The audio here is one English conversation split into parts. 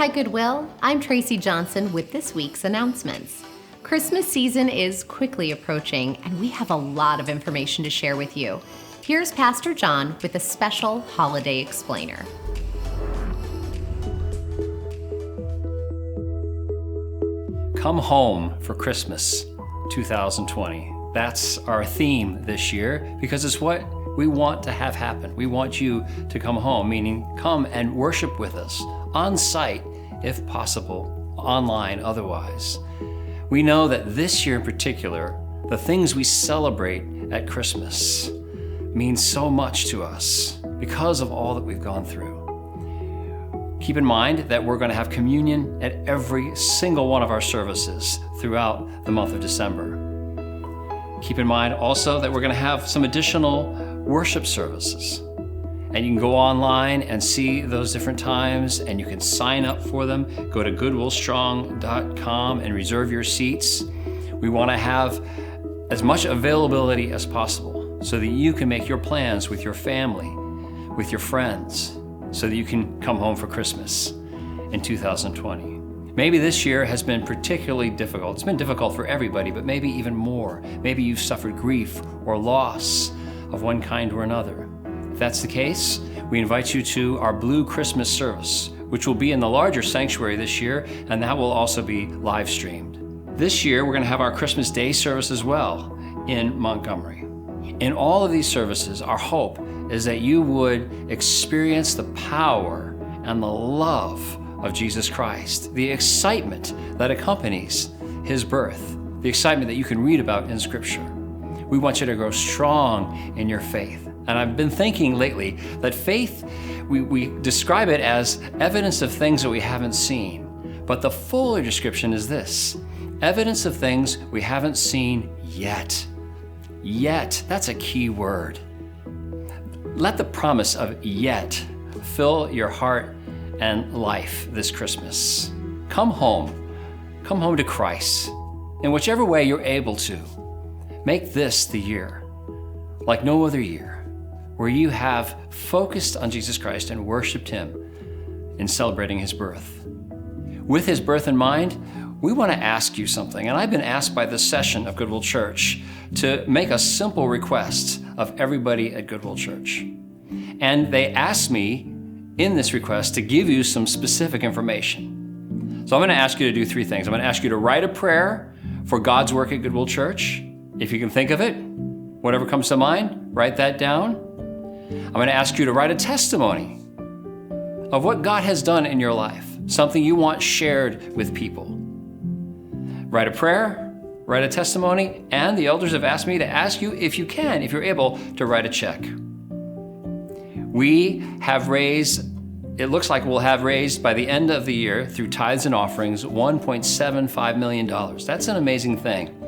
Hi Goodwill, I'm Tracy Johnson with this week's announcements. Christmas season is quickly approaching and we have a lot of information to share with you. Here's Pastor John with a special holiday explainer. Come home for Christmas 2020. That's our theme this year because it's what we want to have happen. We want you to come home, meaning come and worship with us on site if possible, online otherwise. We know that this year in particular, the things we celebrate at Christmas mean so much to us because of all that we've gone through. Keep in mind that we're going to have communion at every single one of our services throughout the month of December. Keep in mind also that we're going to have some additional worship services. And you can go online and see those different times, and you can sign up for them. Go to goodwillstrong.com and reserve your seats. We want to have as much availability as possible so that you can make your plans with your family, with your friends, so that you can come home for Christmas in 2020. Maybe this year has been particularly difficult. It's been difficult for everybody, but maybe even more. Maybe you've suffered grief or loss of one kind or another. If that's the case, we invite you to our Blue Christmas service, which will be in the larger sanctuary this year, and that will also be live streamed. This year, we're going to have our Christmas Day service as well in Montgomery. In all of these services, our hope is that you would experience the power and the love of Jesus Christ, the excitement that accompanies his birth, the excitement that you can read about in Scripture. We want you to grow strong in your faith. And I've been thinking lately that faith, we describe it as evidence of things that we haven't seen. But the fuller description is this: evidence of things we haven't seen yet. Yet, that's a key word. Let the promise of yet fill your heart and life this Christmas. Come home to Christ in whichever way you're able to. Make this the year, like no other year, where you have focused on Jesus Christ and worshiped him in celebrating his birth. With his birth in mind, we want to ask you something, and I've been asked by this session of Goodwill Church to make a simple request of everybody at Goodwill Church. And they asked me in this request to give you some specific information. So I'm going to ask you to do three things. I'm going to ask you to write a prayer for God's work at Goodwill Church. If you can think of it, whatever comes to mind, write that down. I'm going to ask you to write a testimony of what God has done in your life, something you want shared with people. Write a prayer, write a testimony, and the elders have asked me to ask you if you can, if you're able, to write a check. We have raised, it looks like we'll have raised by the end of the year through tithes and offerings, $1.75 million. That's an amazing thing.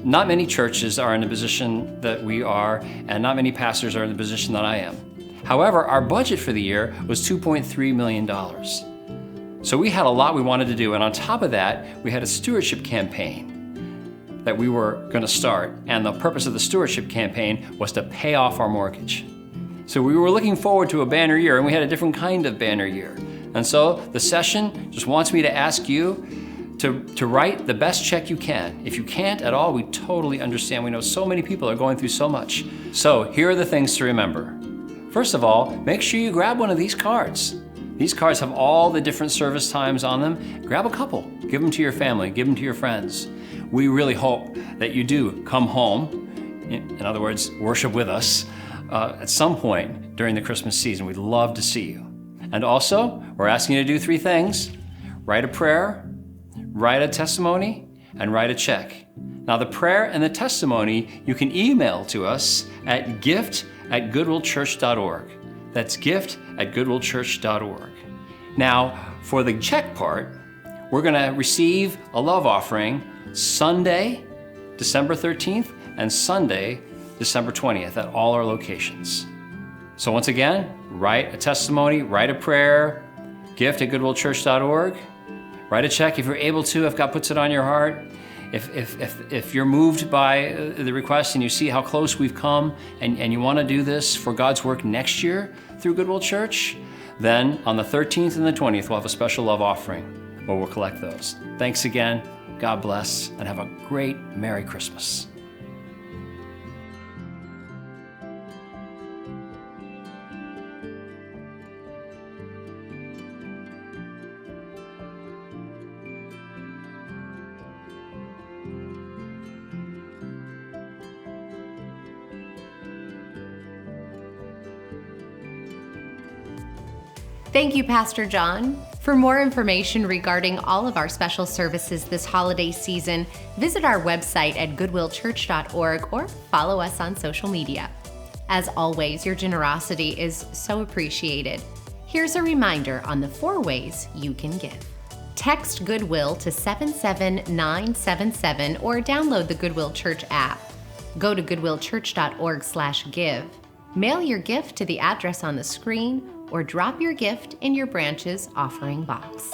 Not many churches are in the position that we are, and not many pastors are in the position that I am. However, our budget for the year was $2.3 million. So we had a lot we wanted to do, and on top of that, we had a stewardship campaign that we were going to start, and the purpose of the stewardship campaign was to pay off our mortgage. So we were looking forward to a banner year, and we had a different kind of banner year. And so the session just wants me to ask you to write the best check you can. If you can't at all, we totally understand. We know so many people are going through so much. So here are the things to remember. First of all, make sure you grab one of these cards. These cards have all the different service times on them. Grab a couple, give them to your family, give them to your friends. We really hope that you do come home, in other words, worship with us, at some point during the Christmas season. We'd love to see you. And also, we're asking you to do three things: write a prayer, write a testimony, and write a check. Now, the prayer and the testimony you can email to us at gift@goodwillchurch.org. That's gift@goodwillchurch.org. Now, for the check part, we're going to receive a love offering Sunday, December 13th, and Sunday, December 20th at all our locations. So once again, write a testimony, write a prayer, gift@goodwillchurch.org. Write a check if you're able to, if God puts it on your heart. If you're moved by the request and you see how close we've come and you want to do this for God's work next year through Goodwill Church, Then on the 13th and the 20th, we'll have a special love offering where we'll collect those. Thanks again. God bless, and have a great Merry Christmas. Thank you, Pastor John. For more information regarding all of our special services this holiday season, visit our website at goodwillchurch.org or follow us on social media. As always, your generosity is so appreciated. Here's a reminder on the 4 ways you can give. Text Goodwill to 77977 or download the Goodwill Church app. Go to goodwillchurch.org/give. Mail your gift to the address on the screen or drop your gift in your branch's offering box.